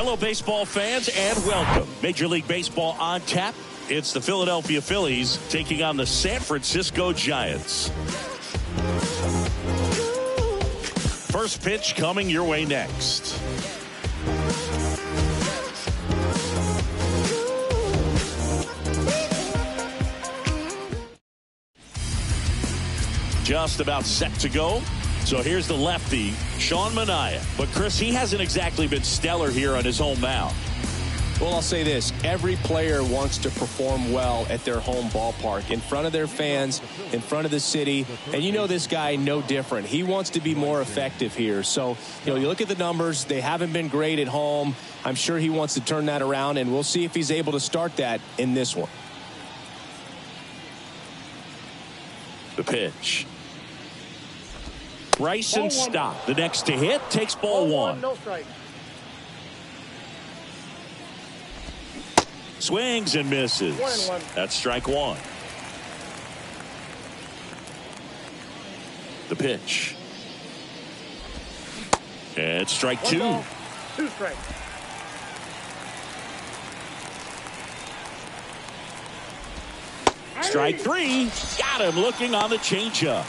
Hello, baseball fans, and welcome. Major League Baseball on tap. It's the Philadelphia Phillies taking on the San Francisco Giants. First pitch coming your way next. Just about set to go. So here's the lefty, Sean Manaea. But Chris, he hasn't exactly been stellar here on his home mound. Well, I'll say this. Every player wants to perform well at their home ballpark, in front of their fans, in front of the city. And you know this guy no different. He wants to be more effective here. So, you look at the numbers. They haven't been great at home. I'm sure he wants to turn that around, and we'll see if he's able to start that in this one. The pitch. Bryson Stott, the next to hit, takes ball one. No strike. Swings and misses. 1-1. That's strike one. The pitch. And strike two. 2 strikes. Strike three. Got him looking on the changeup.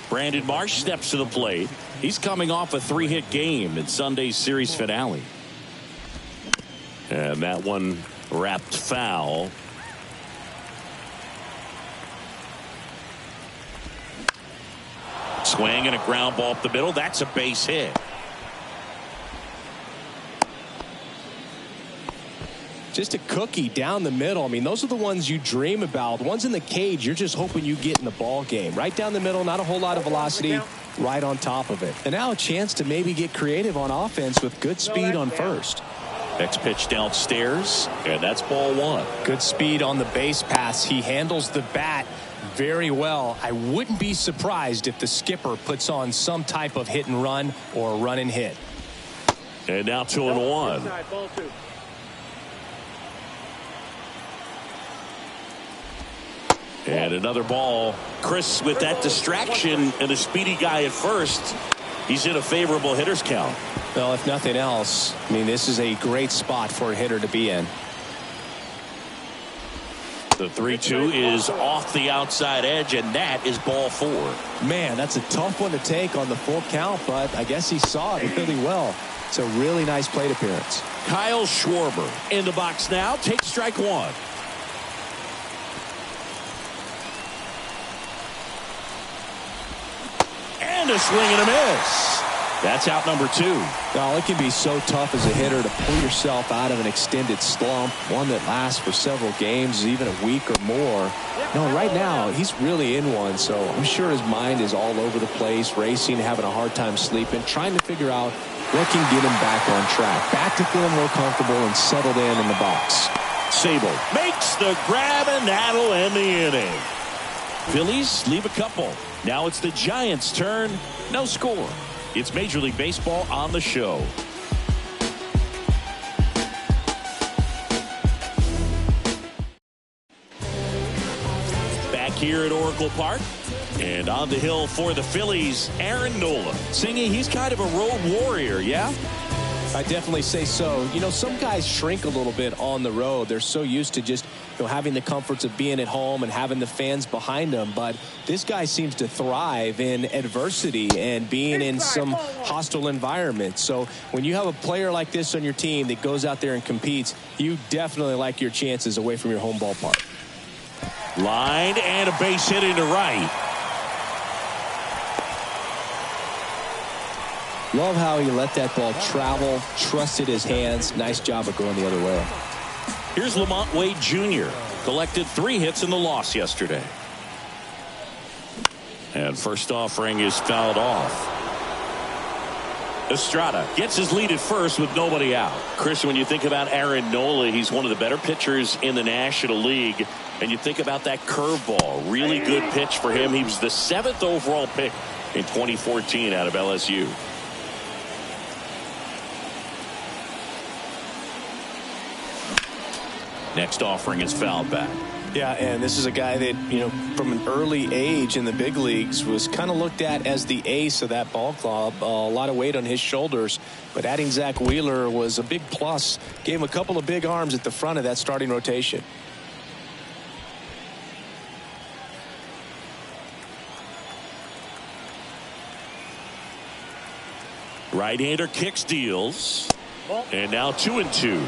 Brandon Marsh steps to the plate. He's coming off a 3-hit game in Sunday's series finale. And that one wrapped foul. Swing and a ground ball up the middle. That's a base hit. Just a cookie down the middle. I mean, those are the ones you dream about. Ones in the cage, you're just hoping you get in the ball game. Right down the middle, not a whole lot of velocity, right on top of it. And now a chance to maybe get creative on offense with good speed on first. Next pitch downstairs, and that's ball one. Good speed on the base pass. He handles the bat very well. I wouldn't be surprised if the skipper puts on some type of hit and run or run and hit. And now 2-1. Ball 2. And another ball. Chris, with that distraction and a speedy guy at first, he's in a favorable hitter's count. Well, if nothing else, I mean, this is a great spot for a hitter to be in. The 3-2 is off the outside edge, and that is ball 4. Man, that's a tough one to take on the full count, but I guess he saw it really well. It's a really nice plate appearance. Kyle Schwarber in the box now. Takes strike one. And a swing and a miss. That's out number 2. Well, it can be so tough as a hitter to pull yourself out of an extended slump, one that lasts for several games, even a week or more. No, right now he's really in one, so I'm sure his mind is all over the place, racing, having a hard time sleeping, trying to figure out what can get him back on track, back to feeling more comfortable and settled in the box. Sable makes the grab, and that'll end the inning. Phillies leave a couple. Now it's the Giants' turn. No score. It's Major League Baseball on the show. Back here at Oracle Park. And on the hill for the Phillies, Aaron Nola. Singy, he's kind of a road warrior, yeah? I definitely say so. Some guys shrink a little bit on the road. They're so used to just having the comforts of being at home and having the fans behind them. But this guy seems to thrive in adversity and being in some hostile environment. So when you have a player like this on your team that goes out there and competes, you definitely like your chances away from your home ballpark. Line and a base hit into right. Love how he let that ball travel, trusted his hands. Nice job of going the other way. Here's Lamont Wade Jr. Collected 3 hits in the loss yesterday. And first offering is fouled off. Estrada gets his lead at first with nobody out. Chris, when you think about Aaron Nola, he's one of the better pitchers in the National League. And you think about that curveball, really good pitch for him. He was the 7th overall pick in 2014 out of LSU. Next offering is fouled back. Yeah, and this is a guy that, from an early age in the big leagues was kind of looked at as the ace of that ball club. A lot of weight on his shoulders, but adding Zach Wheeler was a big plus. Gave him a couple of big arms at the front of that starting rotation. Right-hander kicks, deals, and now 2-2.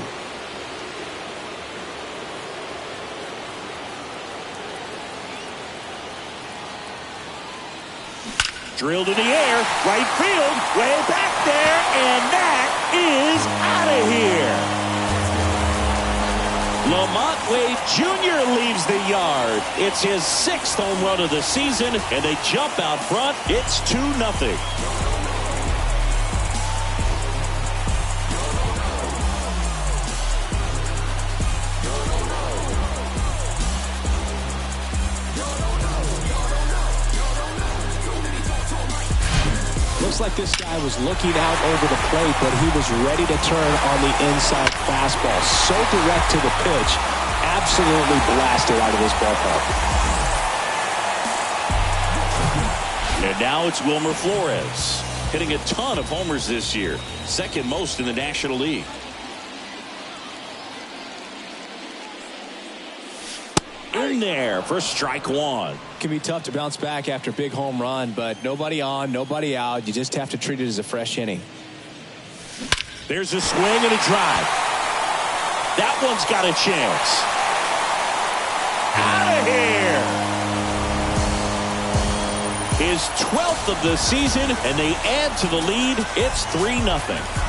Drilled in the air, right field, way back there, and that is out of here. Lamont Wade Jr. leaves the yard. It's his 6th home run of the season, and they jump out front. It's 2-0. Looks like this guy was looking out over the plate, but he was ready to turn on the inside fastball. So direct to the pitch, absolutely blasted out of this ballpark. And now it's Wilmer Flores, hitting a ton of homers this year, 2nd most in the National League. In there for strike 1. Can be tough to bounce back after a big home run, but nobody on, nobody out. You just have to treat it as a fresh inning. There's a swing and a drive. That one's got a chance. Out of here. His 12th of the season, and they add to the lead. It's 3-0.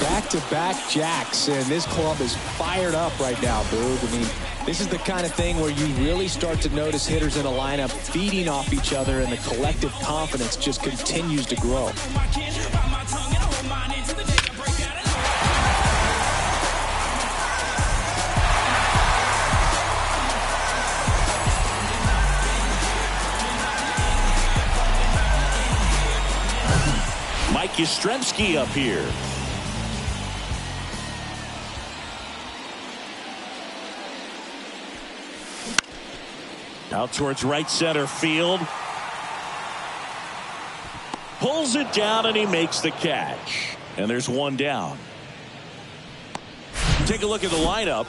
Back-to-back jacks, and this club is fired up right now, Boog. I mean, this is the kind of thing where you really start to notice hitters in a lineup feeding off each other, and the collective confidence just continues to grow. Mike Yastrzemski up here. Out towards right center field. Pulls it down and he makes the catch. And there's one down. Take a look at the lineup.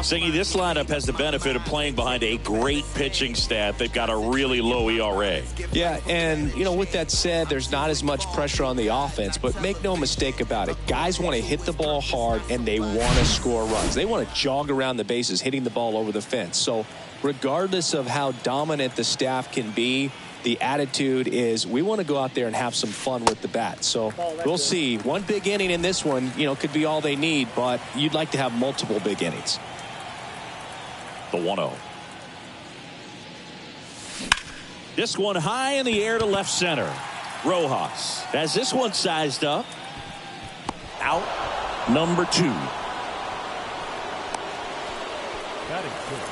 Singy, this lineup has the benefit of playing behind a great pitching staff. They've got a really low ERA. Yeah, and, with that said, there's not as much pressure on the offense, but make no mistake about it. Guys want to hit the ball hard, and they want to score runs. They want to jog around the bases, hitting the ball over the fence. So regardless of how dominant the staff can be, the attitude is we want to go out there and have some fun with the bat. So we'll see. One big inning in this one, could be all they need, but you'd like to have multiple big innings. The 1-0. This one high in the air to left center. Rojas has this one sized up. Out. Number 2.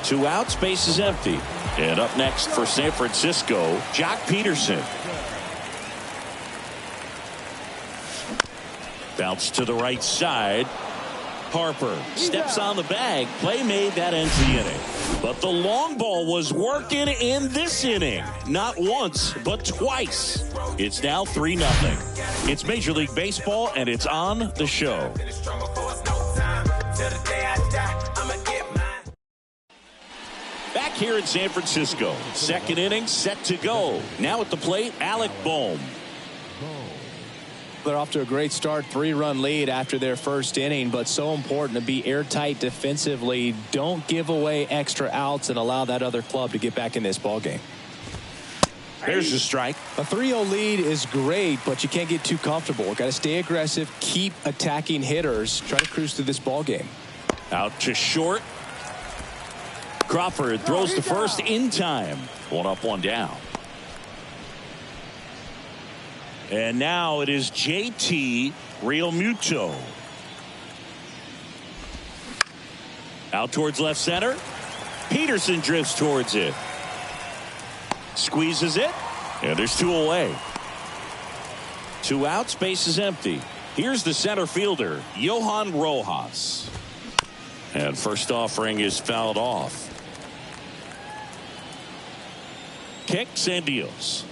2 outs, base is empty. And up next for San Francisco, Jock Peterson. Bounce to the right side. Harper steps on the bag. Play made, that ends the inning. But the long ball was working in this inning. Not once, but twice. It's now 3-0. It's Major League Baseball, and it's on the show. Back here in San Francisco. 2nd inning set to go. Now at the plate, Alec Bohm. They're off to a great start, 3-run lead after their first inning, but so important to be airtight defensively. Don't give away extra outs and allow that other club to get back in this ball game. There's the strike. A 3-0 lead is great, but you can't get too comfortable. Got to stay aggressive, keep attacking hitters, try to cruise through this ball game. Out to short. Crawford throws to first in time. 1 up, 1 down. And now it is JT Realmuto. Out towards left center. Peterson drifts towards it. Squeezes it. And there's 2 away. 2 outs, base is empty. Here's the center fielder, Johan Rojas. And first offering is fouled off. Kicks and deals.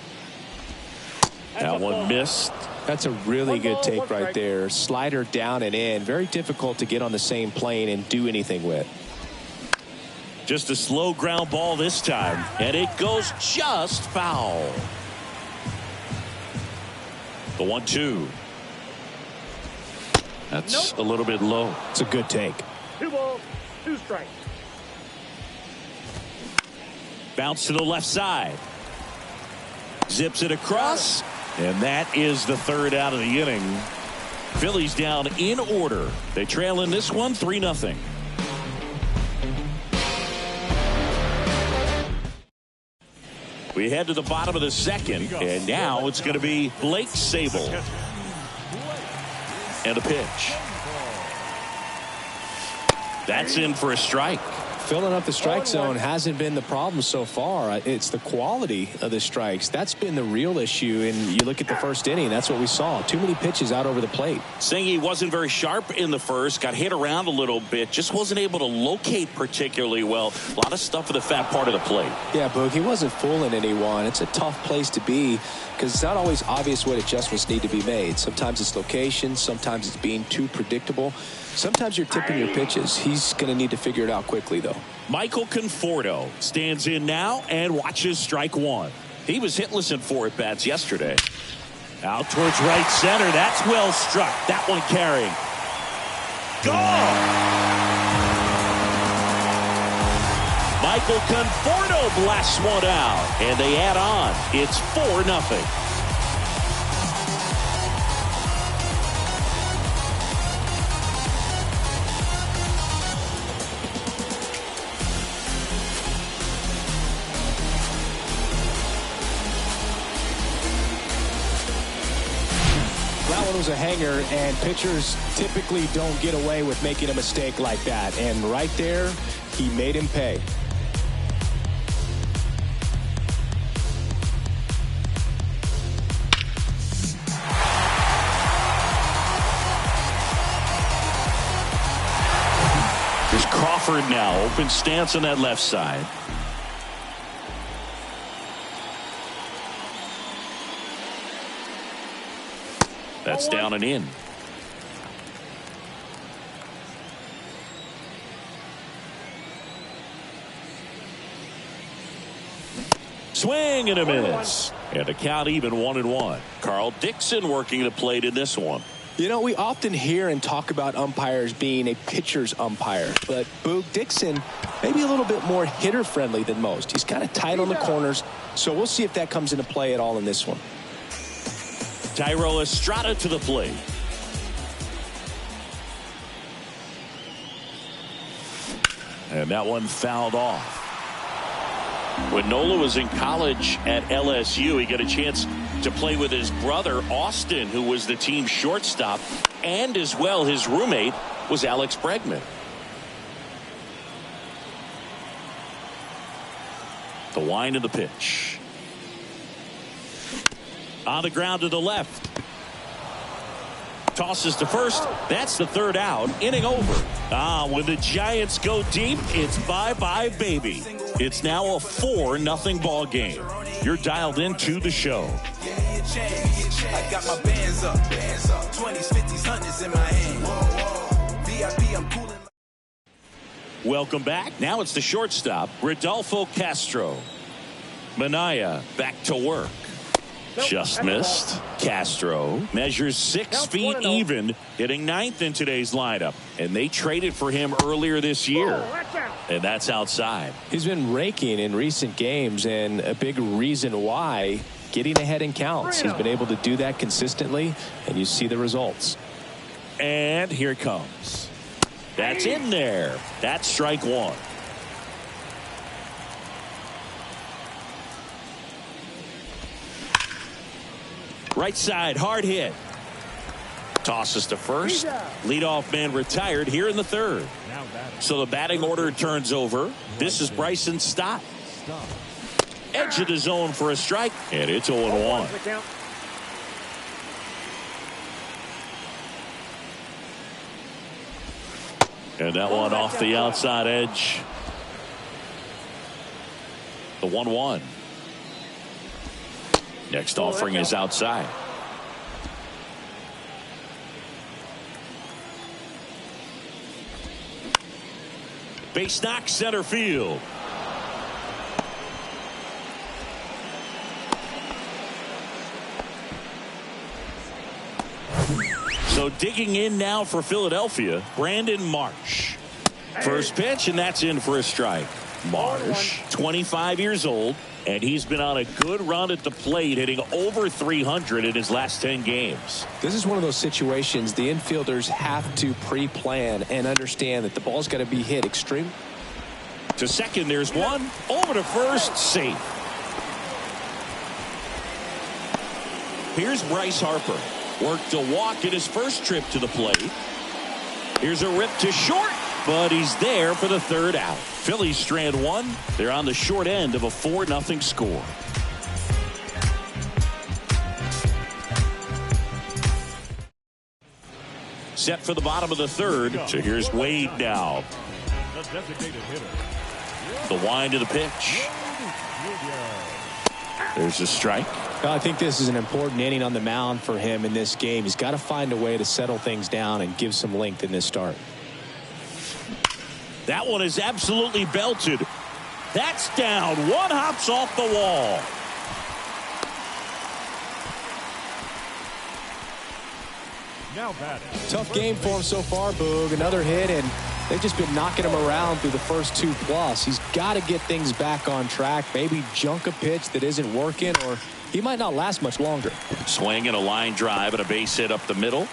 That one missed. That's a really good take right there. Slider down and in. Very difficult to get on the same plane and do anything with. Just a slow ground ball this time. And it goes just foul. The 1-2. That's a little bit low. It's a good take. 2 balls, 2 strikes. Bounce to the left side. Zips it across. And that is the 3rd out of the inning. Phillies down in order. They trail in this one 3-0. We head to the bottom of the 2nd. And now it's going to be Blake Sable. And a pitch. That's in for a strike. Filling up the strike zone hasn't been the problem so far. It's the quality of the strikes. That's been the real issue. And you look at the 1st inning, that's what we saw. Too many pitches out over the plate. Saying he wasn't very sharp in the 1st, got hit around a little bit, just wasn't able to locate particularly well. A lot of stuff for the fat part of the plate. Yeah, Boog, he wasn't fooling anyone. It's a tough place to be because it's not always obvious what adjustments need to be made. Sometimes it's location, sometimes it's being too predictable. Sometimes you're tipping your pitches. He's going to need to figure it out quickly, though. Michael Conforto stands in now and watches strike 1. He was hitless in 4 at-bats yesterday. Out towards right center. That's well struck. That one carrying. Gone! Michael Conforto blasts one out. And they add on. It's 4-0. That one was a hanger, and pitchers typically don't get away with making a mistake like that. And right there, he made him pay. There's Crawford now. Open stance on that left side. That's down and in. Swing and a miss. And a count even 1-1. Carl Dixon working the plate in this one. You know, we often hear and talk about umpires being a pitcher's umpire, but Boog Dixon maybe a little bit more hitter friendly than most. He's kind of tight on the corners, so we'll see if that comes into play at all in this one. Tyro Estrada to the plate. And that one fouled off. When Nola was in college at LSU, he got a chance to play with his brother, Austin, who was the team shortstop, and as well his roommate was Alex Bregman. The wind of the pitch. On the ground to the left. Tosses to first. That's the 3rd out. Inning over. When the Giants go deep, it's bye-bye, baby. It's now a 4-0 ball game. You're dialed into the show. I got my bands up. 20s, 50s, 100s in my hand. VIP, I'm cooling. Welcome back. Now it's the shortstop, Rodolfo Castro. Manaya back to work. Just missed. Castro measures 6 feet even, hitting 9th in today's lineup. And they traded for him earlier this year. And that's outside. He's been raking in recent games, and a big reason why, getting ahead in counts. He's been able to do that consistently, and you see the results. And here it comes. That's in there. That's strike 1. Right side, hard hit. Tosses to first. Leadoff man retired here in the third. So the batting order turns over. This is Bryson Stott. Edge of the zone for a strike. And it's 0-1. And that one off the outside edge. The 1-1. Next offering is outside. Base knock center field. So digging in now for Philadelphia, Brandon Marsh. First pitch, and that's in for a strike. Marsh, 25 years old, and he's been on a good run at the plate, hitting over 300 in his last 10 games. This is one of those situations the infielders have to pre-plan and understand that the ball's got to be hit extreme. To second, there's one. Over to first, safe. Here's Bryce Harper. Worked a walk in his first trip to the plate. Here's a rip to short, but he's there for the third out. Phillies strand one. They're on the short end of a 4-0 score. Set for the bottom of the third. So here's Wade now. The wind of the pitch. There's a strike. Well, I think this is an important inning on the mound for him in this game. He's got to find a way to settle things down and give some length in this start. That one is absolutely belted. That's down. One hops off the wall. Now batting. Tough game for him so far, Boog. Another hit, and they've just been knocking him around through the first 2+. He's got to get things back on track. Maybe junk a pitch that isn't working, or he might not last much longer. Swing and a line drive and a base hit up the middle.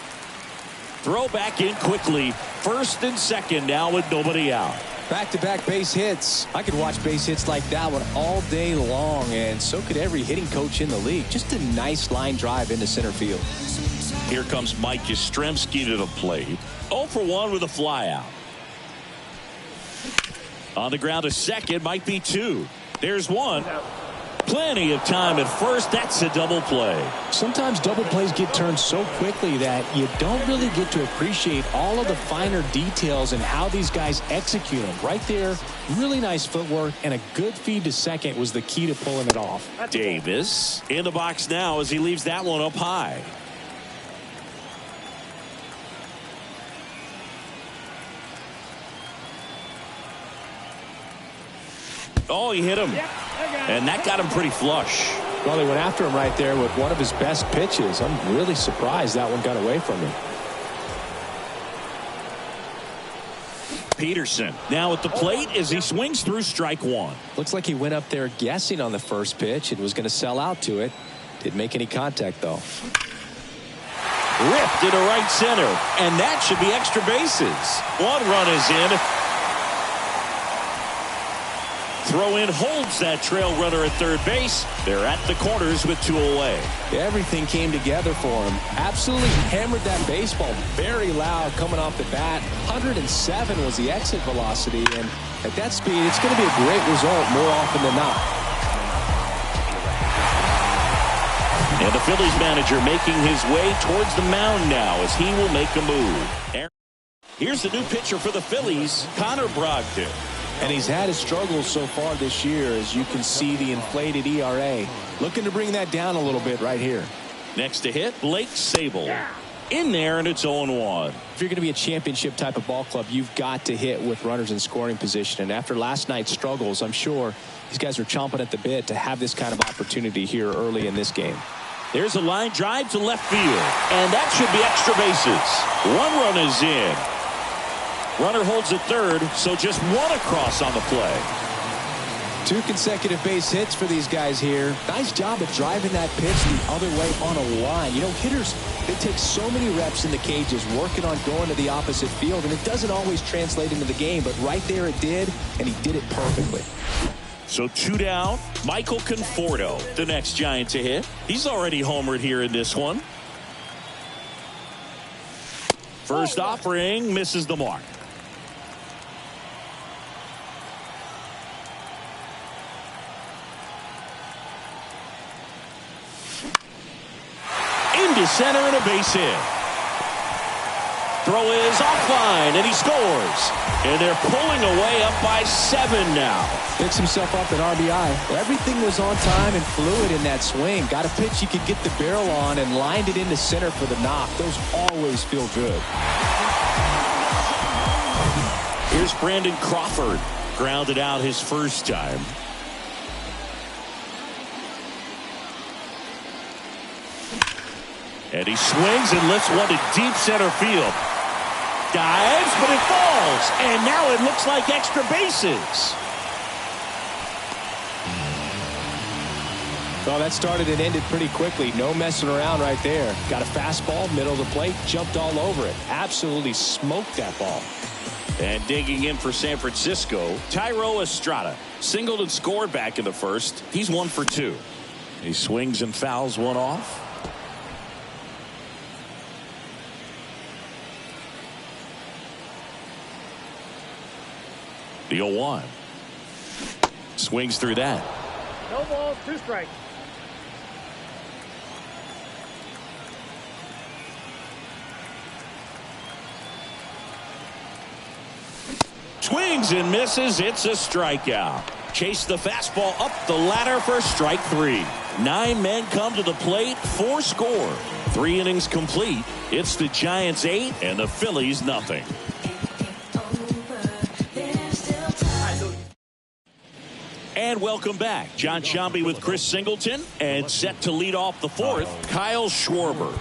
Throw back in quickly. First and second now with nobody out. Back-to-back base hits. I could watch base hits like that one all day long, and so could every hitting coach in the league. Just a nice line drive into center field. Here comes Mike Yastrzemski to the plate. 0 for 1 with a flyout. On the ground to second, might be 2. There's 1. Plenty of time at first. That's a double play. Sometimes double plays get turned so quickly that you don't really get to appreciate all of the finer details and how these guys execute them. Right there, really nice footwork, and a good feed to second was the key to pulling it off. Davis in the box now as he leaves that one up high. Oh, he hit him. And that got him pretty flush. Well, they went after him right there with one of his best pitches. I'm really surprised that one got away from him. Peterson now at the plate as he swings through strike one. Looks like he went up there guessing on the first pitch and was going to sell out to it. Didn't make any contact, though. Ripped into right center. And that should be extra bases. One run is in. Throw in holds that trail runner at third base. They're at the corners with 2 away. Everything came together for him. Absolutely hammered that baseball very loud coming off the bat. 107 was the exit velocity, and at that speed, it's going to be a great result more often than not. And the Phillies manager making his way towards the mound now as he will make a move. Here's the new pitcher for the Phillies, Connor Brogdon. And he's had his struggles so far this year, as you can see the inflated ERA. Looking to bring that down a little bit right here. Next to hit, Blake Sable. In there, and it's 0-1. If you're going to be a championship type of ball club, you've got to hit with runners in scoring position. And after last night's struggles, I'm sure these guys are chomping at the bit to have this kind of opportunity here early in this game. There's a line drive to left field, and that should be extra bases. 1 run is in. Runner holds at third, so just 1 across on the play. 2 consecutive base hits for these guys here. Nice job of driving that pitch the other way on a line. You know, hitters, they take so many reps in the cages working on going to the opposite field, and it doesn't always translate into the game, but right there it did, and he did it perfectly. So 2 down. Michael Conforto, the next Giant to hit. He's already homered here in this one. First offering misses the mark. Into center and a base hit. Throw is offline, and he scores. And they're pulling away up by 7 now. Picks himself up at RBI. Everything was on time and fluid in that swing. Got a pitch he could get the barrel on and lined it into center for the knock. Those always feel good. Here's Brandon Crawford. Grounded out his first time. And he swings and lifts one to deep center field. Dives, but it falls. And now it looks like extra bases. Well, that started and ended pretty quickly. No messing around right there. Got a fastball, middle of the plate, jumped all over it. Absolutely smoked that ball. And digging in for San Francisco, Thairo Estrada. Singled and scored back in the first. He's 1 for 2. He swings and fouls one off. The 0-1. Swings through that. No balls, 2 strikes. Swings and misses. It's a strikeout. Chase the fastball up the ladder for strike 3. 9 men come to the plate. 4 score. 3 innings complete. It's the Giants 8 and the Phillies nothing. And welcome back. John Sciambi with Chris Singleton, and set to lead off the 4th, Kyle Schwarber.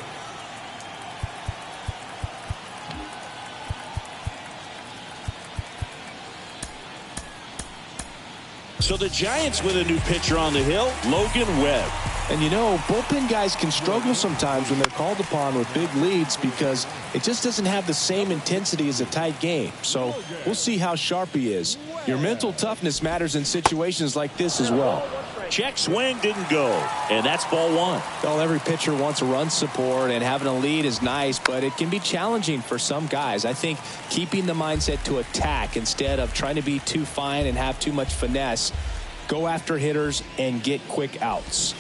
So the Giants with a new pitcher on the hill, Logan Webb. And you know, bullpen guys can struggle sometimes when they're called upon with big leads because it just doesn't have the same intensity as a tight game. So we'll see how sharp he is. Your mental toughness matters in situations like this as well. Check swing didn't go, and that's ball 1. Well, every pitcher wants a run support, and having a lead is nice, but it can be challenging for some guys. I think keeping the mindset to attack instead of trying to be too fine and have too much finesse, go after hitters and get quick outs.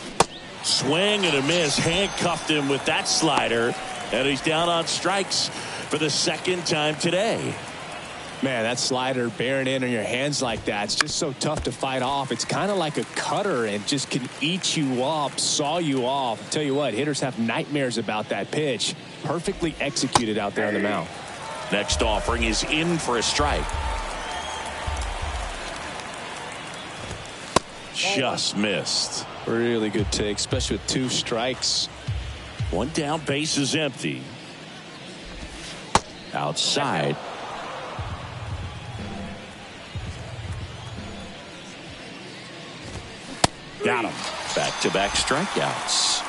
Swing and a miss. Handcuffed him with that slider, and he's down on strikes for the 2nd time today. Man, that slider bearing in on your hands like that, it's just so tough to fight off. It's kind of like a cutter and just can eat you up, saw you off. I'll tell you what, hitters have nightmares about that pitch. Perfectly executed out there on the mound. Next offering is in for a strike. Just missed. Really good take, especially with 2 strikes. 1 down, base is empty. Outside. Got him. Back-to-back strikeouts.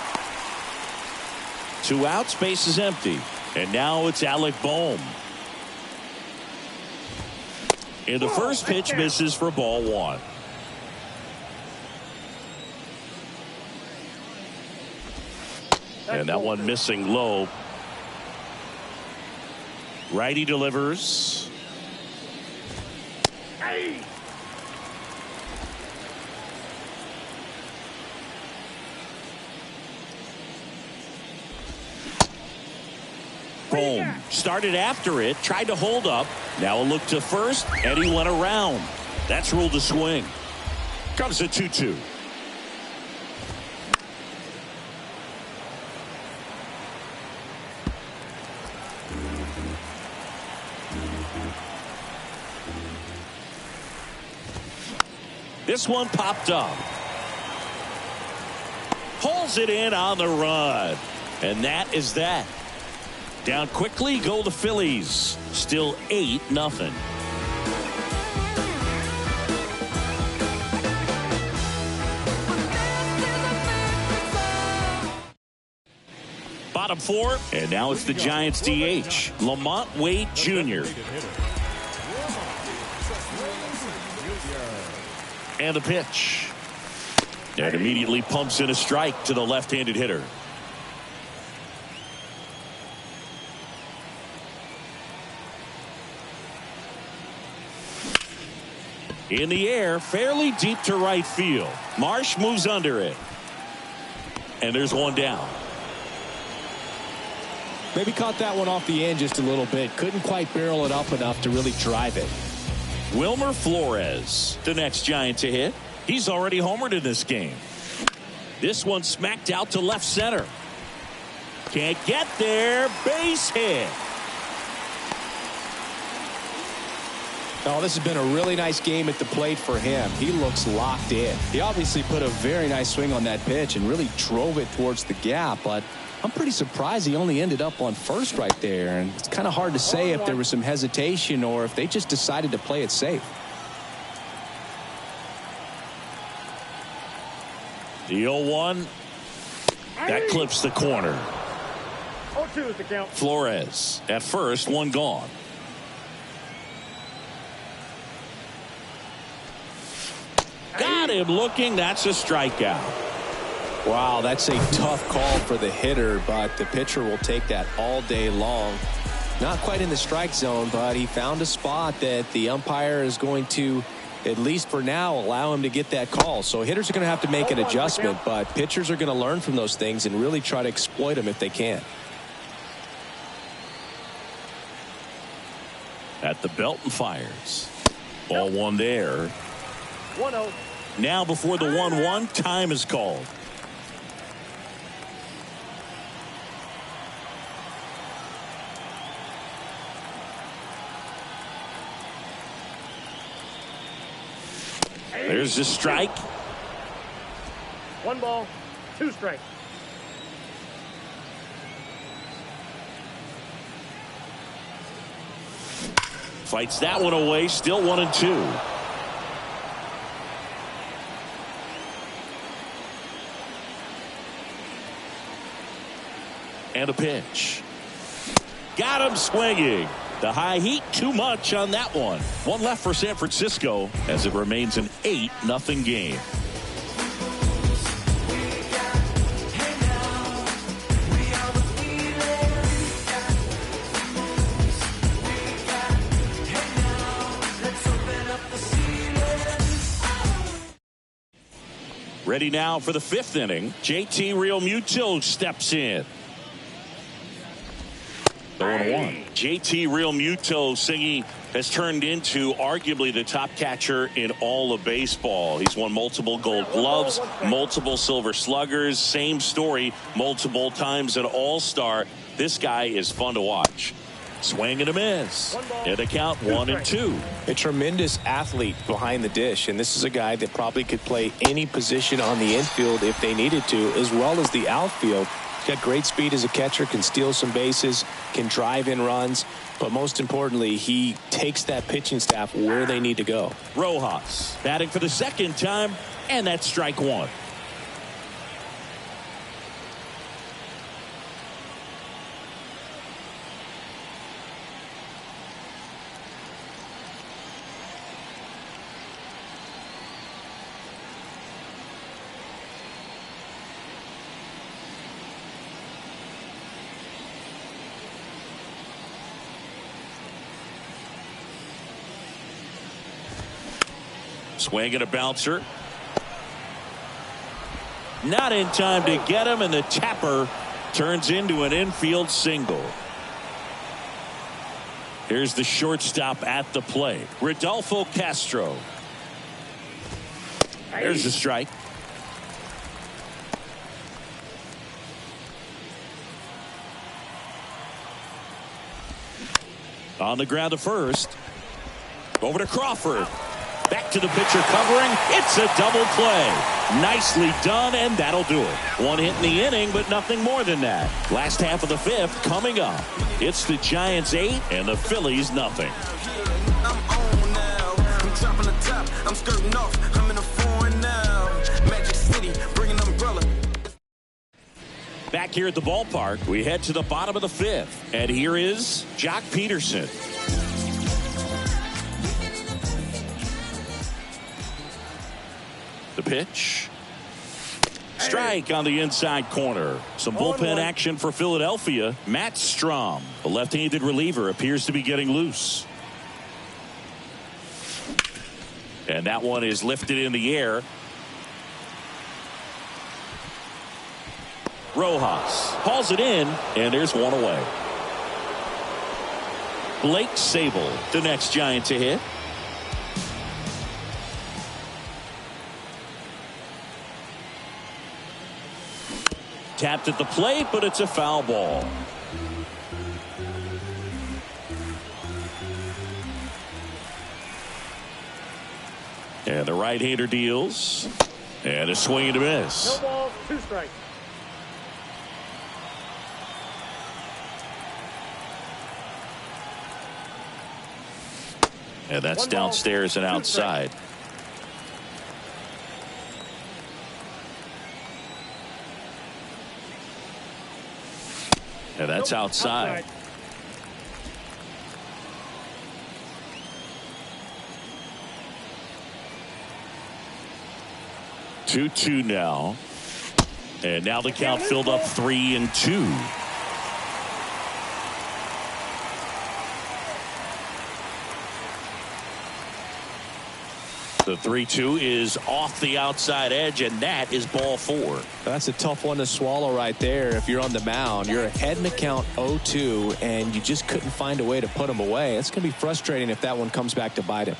2 outs, base is empty. And now it's Alec Bohm. And the first pitch misses for ball 1. And that one missing low. Righty delivers. Hey. Bohm started after it, tried to hold up. Now a look to first, and he went around. That's ruled a swing. Comes a 2-2. This one popped up. Pulls it in on the run. And that is that. Down quickly go the Phillies. Still 8-0. Bottom 4, and now it's the Giants DH, Lamont Wade Jr. And the pitch. And immediately pumps in a strike to the left-handed hitter. In the air, fairly deep to right field. Marsh moves under it. And there's one down. Maybe caught that one off the end just a little bit. Couldn't quite barrel it up enough to really drive it. Wilmer Flores, the next Giant to hit. He's already homered in this game. This one smacked out to left center. Can't get there. Base hit. Oh, this has been a really nice game at the plate for him. He looks locked in. He obviously put a very nice swing on that pitch and really drove it towards the gap, but I'm pretty surprised he only ended up on first right there, and it's kind of hard to say if there was some hesitation or if they just decided to play it safe. The 0-1. That clips the corner. 0-2 is the count. Flores at first, one gone. Got him looking. That's a strikeout. Wow, that's a tough call for the hitter, but the pitcher will take that all day long. Not quite in the strike zone, but he found a spot that the umpire is going to, at least for now, allow him to get that call. So hitters are going to have to make an adjustment, but pitchers are going to learn from those things and really try to exploit them if they can. At the belt and fires. Ball one there. 1-0. Now before the 1-1, time is called. There's the strike. 1 ball, 2 strikes. Fights that one away. Still 1-2. And a pitch. Got him swinging. The high heat too much on that one. One left for San Francisco as it remains an 8-0 game. Ready now for the 5th inning. JT Realmuto steps in. 0-1. JT Realmuto singing has turned into arguably the top catcher in all of baseball. He's won multiple Gold Gloves, multiple Silver Sluggers. Same story, multiple times an All-Star. This guy is fun to watch. Swing and a miss. And the count 1-2. A tremendous athlete behind the dish, and this is a guy that probably could play any position on the infield if they needed to, as well as the outfield. He's got great speed as a catcher, can steal some bases, can drive in runs, but most importantly, he takes that pitching staff where they need to go. Rojas batting for the 2nd time, and that's strike 1. Swing and a bouncer. Not in time to get him, and the tapper turns into an infield single. Here's the shortstop at the plate, Rodolfo Castro. There's the strike. On the ground to first. Over to Crawford. Back to the pitcher covering. It's a double play. Nicely done, and that'll do it. One hit in the inning, but nothing more than that. Last half of the 5th coming up. It's the Giants 8 and the Phillies nothing. I'm on now. I'm dropping the top. I'm skirting off. I'm in a foreign now. Magic City, bring an umbrella. Back here at the ballpark, we head to the bottom of the 5th. And here is Jock Peterson. The pitch. Strike on the inside corner. Some bullpen action for Philadelphia. Matt Strom, a left-handed reliever, appears to be getting loose. And that one is lifted in the air. Rojas hauls it in, and there's one away. Blake Sable, the next Giant to hit. Tapped at the plate, but it's a foul ball. And the right-hander deals. And a swing and a miss. No balls, 2 strikes. And that's downstairs and outside. And that's outside. 2-2 now. And now the count filled up 3-2. The 3-2 is off the outside edge, and that is ball 4. That's a tough one to swallow right there. If you're on the mound, you're ahead in the count 0-2, and you just couldn't find a way to put him away. It's going to be frustrating if that one comes back to bite him.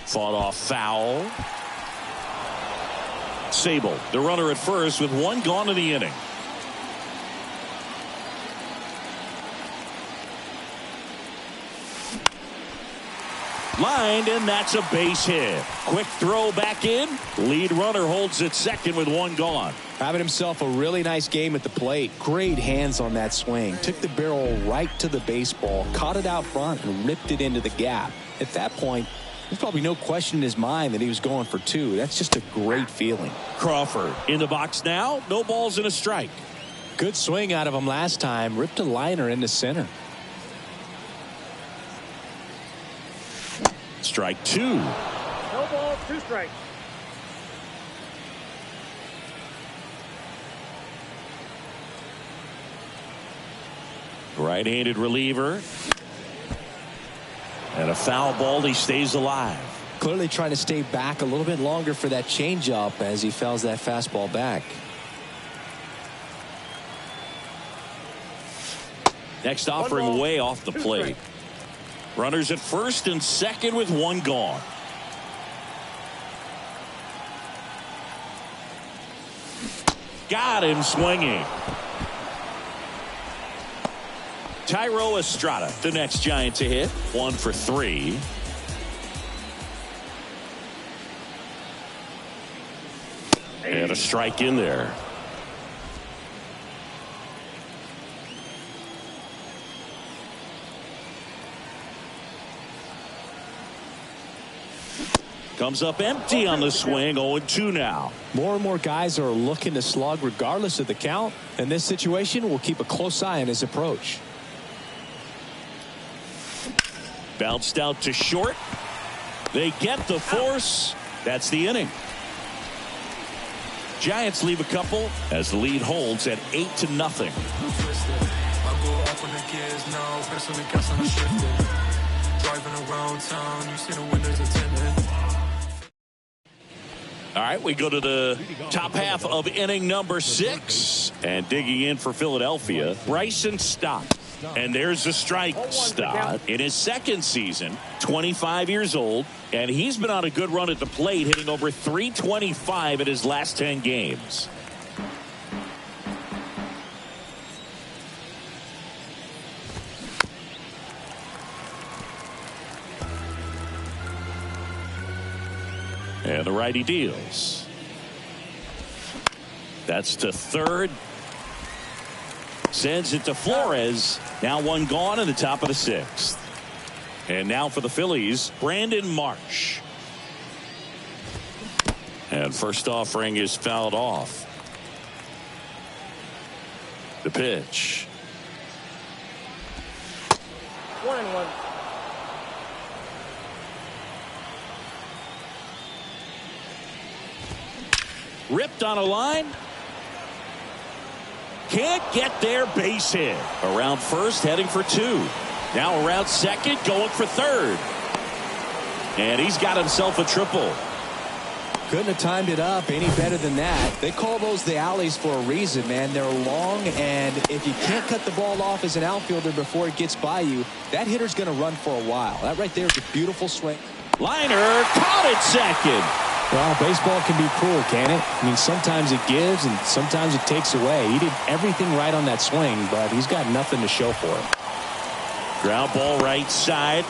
Fought off foul. Sable, the runner at first with 1 gone in the inning. Lined, and that's a base hit. Quick throw back in. Lead runner holds at second with 1 gone. Having himself a really nice game at the plate. Great hands on that swing. Took the barrel right to the baseball, caught it out front, and ripped it into the gap. At that point, there's probably no question in his mind that he was going for 2. That's just a great feeling. Crawford in the box now. No balls and a strike. Good swing out of him last time. Ripped a liner into center. Strike 2. No balls, 2 strikes. Right-handed reliever. And a foul ball. He stays alive. Clearly trying to stay back a little bit longer for that changeup as he fouls that fastball back. Next offering way off the plate. Runners at first and second with 1 gone. Got him swinging. Tyro Estrada, the next Giant to hit. 1 for 3. And a strike in there. Comes up empty on the swing. 0-2 now. More and more guys are looking to slug regardless of the count. In this situation, we'll keep a close eye on his approach. Bounced out to short. They get the force. That's the inning. Giants leave a couple as the lead holds at 8-0. Driving around town, you see the windows are tinted. All right, we go to the top half of inning number 6. And digging in for Philadelphia, Bryson Stott. And there's a strike. Stott in his 2nd season, 25 years old. And he's been on a good run at the plate, hitting over .325 in his last 10 games. And the righty deals. That's to third. Sends it to Flores. Now 1 gone in the top of the 6th. And now for the Phillies, Brandon Marsh. And first offering is fouled off. The pitch. 1-1. Ripped on a line. Can't get there, base hit. Around first, heading for 2. Now around second, going for third. And he's got himself a triple. Couldn't have timed it up any better than that. They call those the alleys for a reason, man. They're long, and if you can't cut the ball off as an outfielder before it gets by you, that hitter's going to run for a while. That right there is a beautiful swing. Liner caught it second. Well, baseball can be cruel, can it? I mean, sometimes it gives and sometimes it takes away. He did everything right on that swing, but he's got nothing to show for it. Ground ball right side.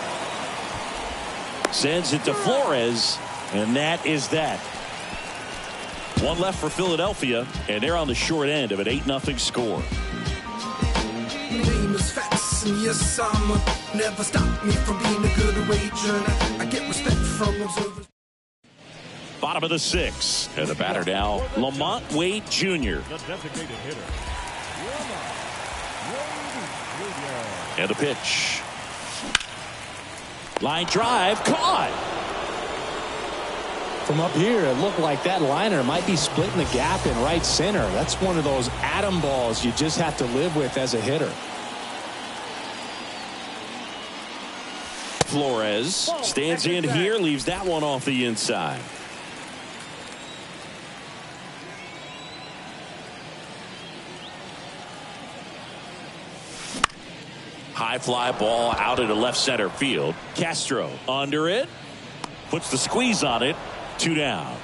Sends it to Flores, and that is that. One left for Philadelphia, and they're on the short end of an 8-0 score. Name is facts, and yes, never stop me from being a good wager. I get respect from observers. Bottom of the 6th, and the batter now, Lamont Wade Jr. The designated hitter. And the pitch. Line drive, caught. From up here, it looked like that liner might be splitting the gap in right center. That's one of those atom balls you just have to live with as a hitter. Flores stands in here, leaves that one off the inside. High fly ball out into left center field. Castro under it. Puts the squeeze on it. 2 down.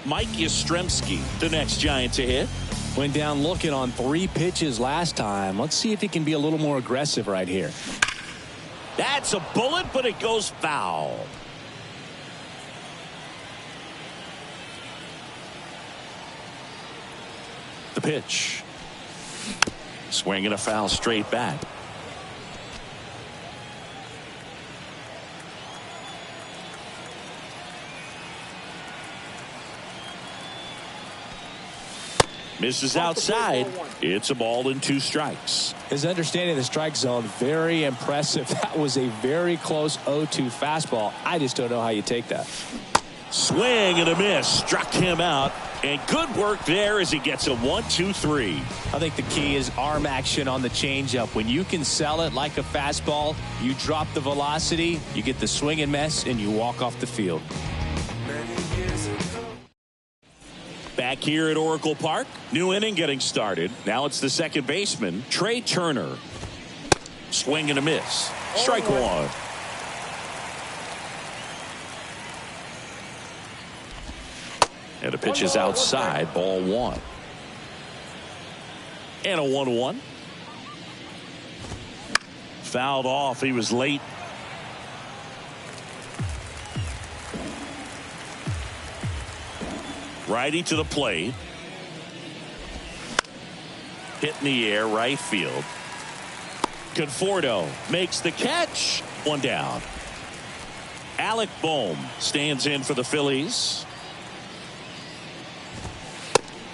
Mike Yastrzemski, the next Giant to hit. Went down looking on 3 pitches last time. Let's see if he can be a little more aggressive right here. That's a bullet, but it goes foul. The pitch. Swinging a foul straight back. Misses outside. It's a ball and 2 strikes. His understanding of the strike zone, very impressive. That was a very close 0-2 fastball. I just don't know how you take that. Swing and a miss. Struck him out. And good work there as he gets a 1-2-3. I think the key is arm action on the changeup. When you can sell it like a fastball, you drop the velocity, you get the swing and miss, and you walk off the field. Back here at Oracle Park, new inning getting started. Now it's the second baseman, Trey Turner. Swing and a miss. Strike 1. And the pitch is outside, ball 1. And a 1-1. Fouled off. He was late. Righty to the plate. Hit in the air, right field. Conforto makes the catch. 1 down. Alec Bohm stands in for the Phillies.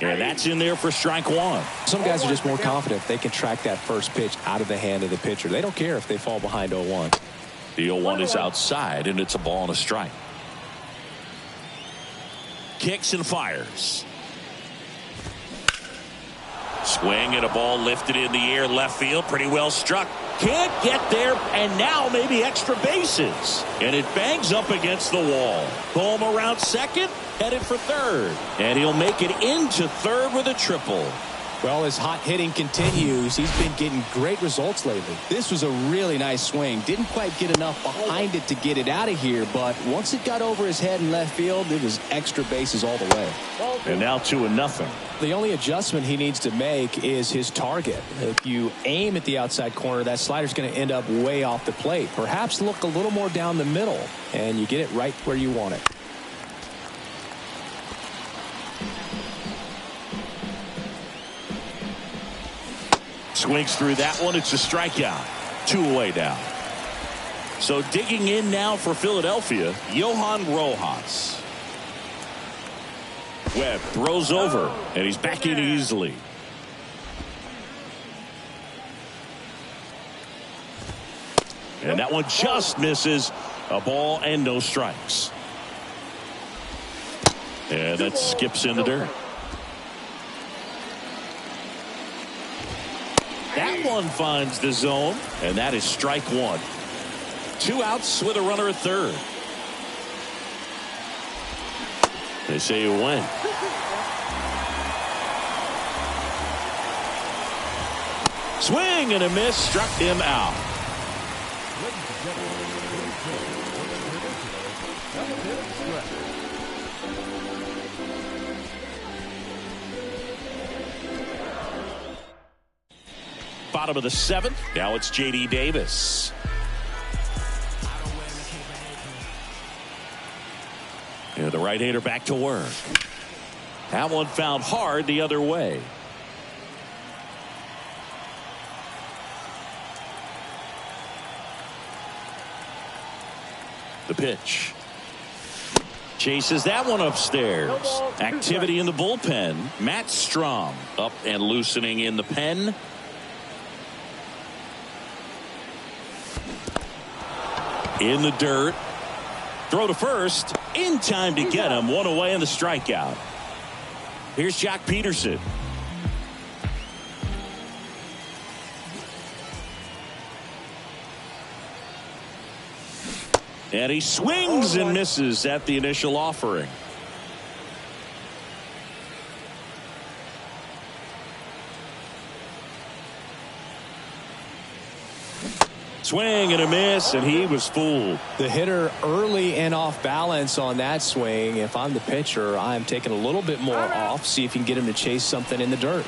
And that's in there for strike 1. Some guys are just more confident they can track that first pitch out of the hand of the pitcher. They don't care if they fall behind 0-1. The 0-1 is outside, and it's a ball and a strike. Kicks and fires. Swing and a ball lifted in the air, left field, pretty well struck. Can't get there, and now maybe extra bases. And it bangs up against the wall. Bohm around second, headed for third. And he'll make it into third with a triple. Well, as hot hitting continues, he's been getting great results lately. This was a really nice swing. Didn't quite get enough behind it to get it out of here, but once it got over his head in left field, it was extra bases all the way. And now 2-0. The only adjustment he needs to make is his target. If you aim at the outside corner, that slider's going to end up way off the plate. Perhaps look a little more down the middle, and you get it right where you want it. Swings through that one. It's a strikeout. 2 away now. So digging in now for Philadelphia, Johan Rojas. Webb throws over, and he's back in easily. And that one just misses. A ball and no strikes. And that skips in the dirt. That one finds the zone, and that is strike 1. 2 outs with a runner at third. They say you win. Swing and a miss, struck him out. Bottom of the 7th. Now it's J.D. Davis. And the right-hander back to work. That one fouled hard the other way. The pitch. Chases that one upstairs. Activity in the bullpen. Matt Strom up and loosening in the pen. In the dirt. Throw to first. In time to get him. One away in the strikeout. Here's Jock Peterson. And he swings and misses at the initial offering. Swing and a miss, and he was fooled. The hitter early and off balance on that swing. If I'm the pitcher, I'm taking a little bit more off, see if you can get him to chase something in the dirt.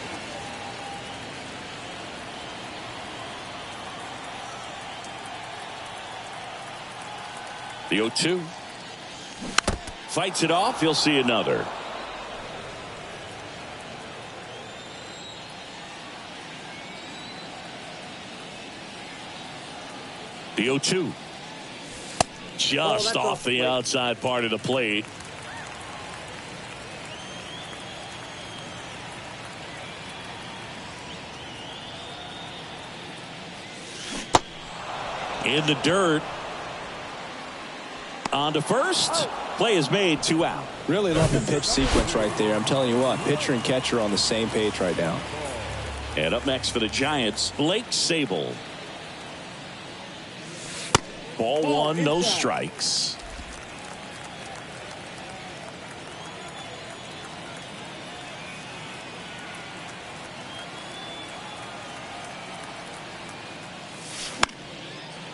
The 0-2. Fights it off. He'll see another. The 0-2. Just off the outside part of the plate. In the dirt. On to first. Play is made, 2 out. Really love the pitch sequence right there. I'm telling you what, pitcher and catcher are on the same page right now. And up next for the Giants, Blake Sabol. Ball 1, no strikes.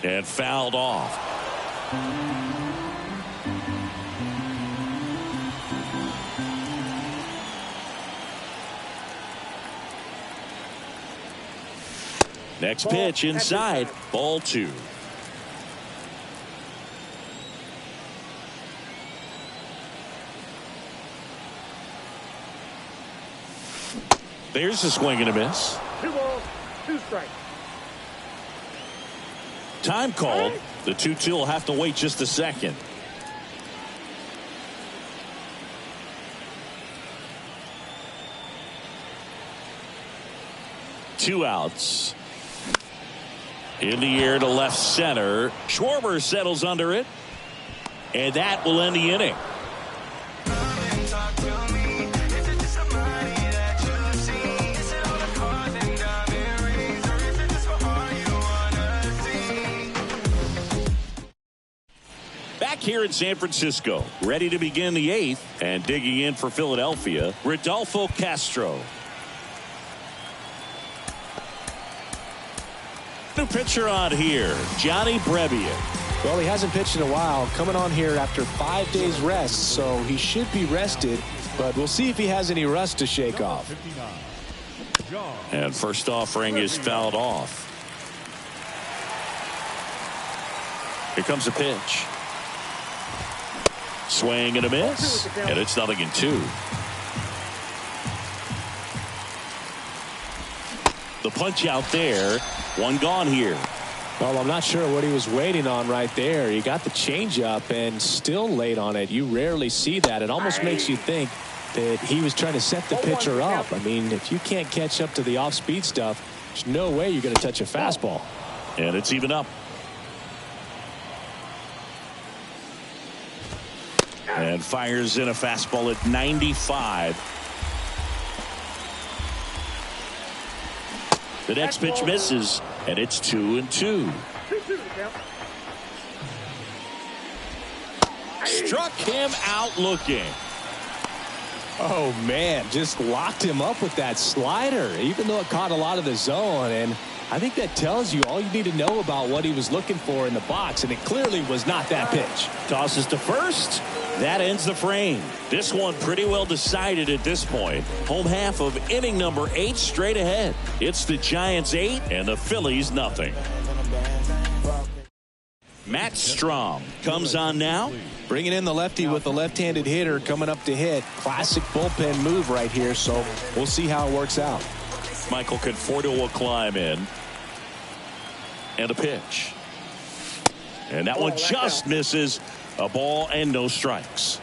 And fouled off. Next pitch inside, ball 2. There's a swing and a miss. 2 balls, 2 strikes. Time called. The 2-2 will have to wait just a second. Two outs. In the air to left center. Schwarber settles under it. And that will end the inning. Back here in San Francisco, ready to begin the 8th, and digging in for Philadelphia, Rodolfo Castro. New pitcher on here, Johnny Brebian. Well, he hasn't pitched in a while, coming on here after 5 days rest, so he should be rested, but we'll see if he has any rust to shake off. And first offering is fouled off. Here comes a pitch. Swing and a miss, and it's 0-2. The punch out there, one gone here. Well, I'm not sure what he was waiting on right there. He got the changeup and still late on it. You rarely see that. It almost makes you think that he was trying to set the pitcher up. I mean, if you can't catch up to the off-speed stuff, there's no way you're going to touch a fastball. And it's even up. And fires in a fastball at 95. The next pitch misses, and it's 2-2. Struck him out looking. Oh, man, just locked him up with that slider, even though it caught a lot of the zone. And I think that tells you all you need to know about what he was looking for in the box, and it clearly was not that pitch. Tosses to first. That ends the frame. This one pretty well decided at this point. Home half of inning number 8 straight ahead. It's the Giants 8 and the Phillies nothing. Matt Strom comes on now. Bringing in the lefty with the left-handed hitter coming up to hit. Classic bullpen move right here, so we'll see how it works out. Michael Conforto will climb in. And a pitch. And that one just misses. A ball and no strikes.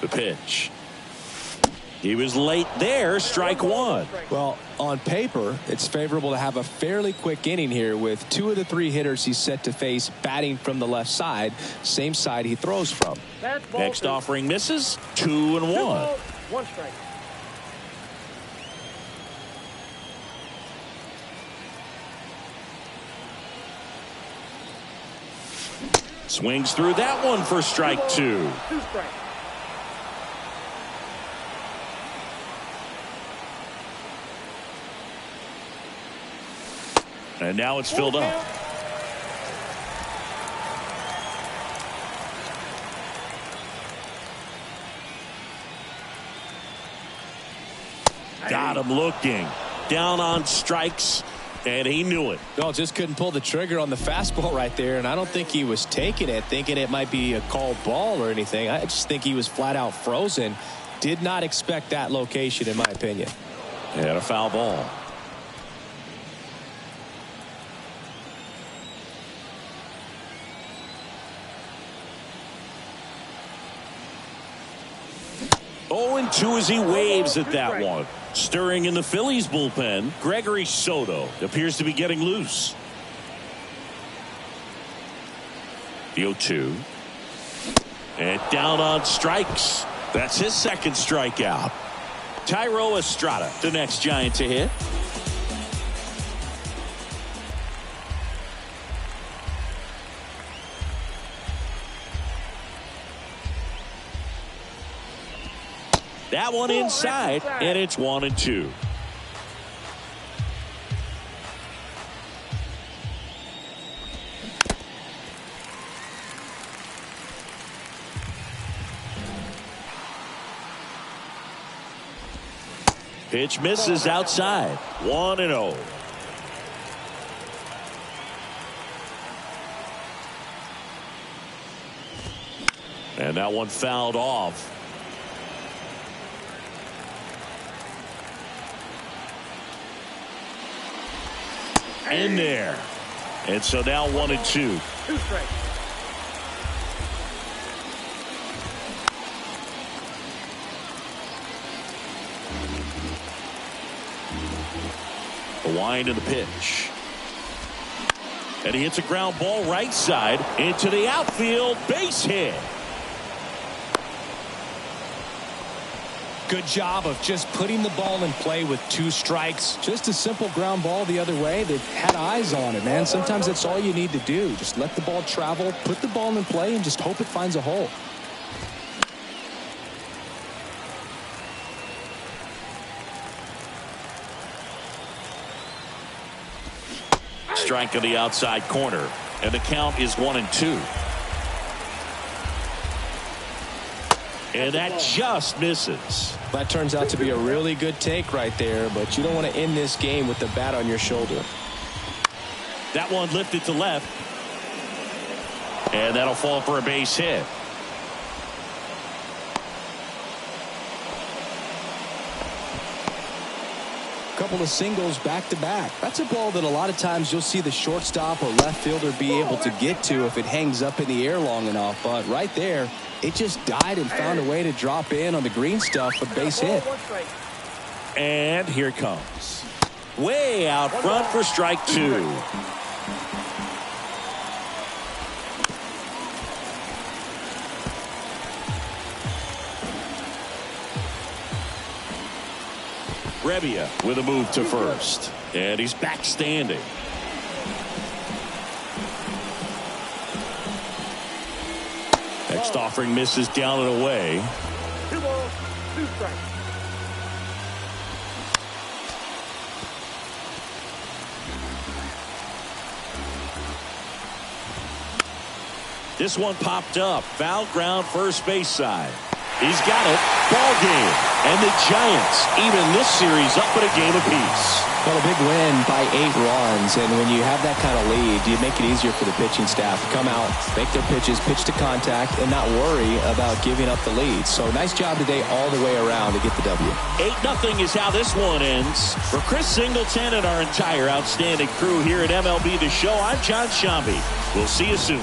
The pitch. He was late there. Strike one. Well, on paper, it's favorable to have a fairly quick inning here with 2 of the 3 hitters he's set to face batting from the left side, same side he throws from. Next offering misses. 2-1. 1 strike. Swings through that one for strike 2. 2 strikes. And now it's filled up. Got him looking. Down on strikes, and he knew it. No, just couldn't pull the trigger on the fastball right there, and I don't think he was taking it, thinking it might be a called ball or anything. I just think he was flat out frozen. Did not expect that location, in my opinion. And a foul ball. Oh, and 2 as he waves at that one. Stirring in the Phillies bullpen, Gregory Soto appears to be getting loose. The 0-2. And down on strikes. That's his second strikeout. Tyro Estrada, the next Giant to hit. That one inside, and it's 1-2. Pitch misses outside. 1-0. And that one fouled off. In there. And so now 1-2. 2 strikes. The wind of the pitch. And he hits a ground ball right side into the outfield. Base hit. Good job of just putting the ball in play with 2 strikes. Just a simple ground ball the other way. They had eyes on it, man. Sometimes that's all you need to do. Just let the ball travel, put the ball in play, and just hope it finds a hole. Strike on the outside corner. And the count is 1-2. And that just misses. That turns out to be a really good take right there, but you don't want to end this game with the bat on your shoulder. That one lifted to left. And that'll fall for a base hit. Couple of singles back to back. That's a ball that a lot of times you'll see the shortstop or left fielder be able to get to if it hangs up in the air long enough. But right there, it just died and found a way to drop in on the green stuff for base hit. And here it comes. Way out front for strike 2. Rebbia with a move to first. And he's back standing. Next offering misses down and away. 2 balls, 2 strikes. This one popped up. Foul ground first base side. He's got it. Ball game. And the Giants even this series up at a game apiece. Well, a big win by 8 runs, and when you have that kind of lead, you make it easier for the pitching staff to come out, make their pitches, pitch to contact, and not worry about giving up the lead. So nice job today all the way around to get the W. 8-0 is how this one ends. For Chris Singleton and our entire outstanding crew here at MLB The Show, I'm John Shambi. We'll see you soon.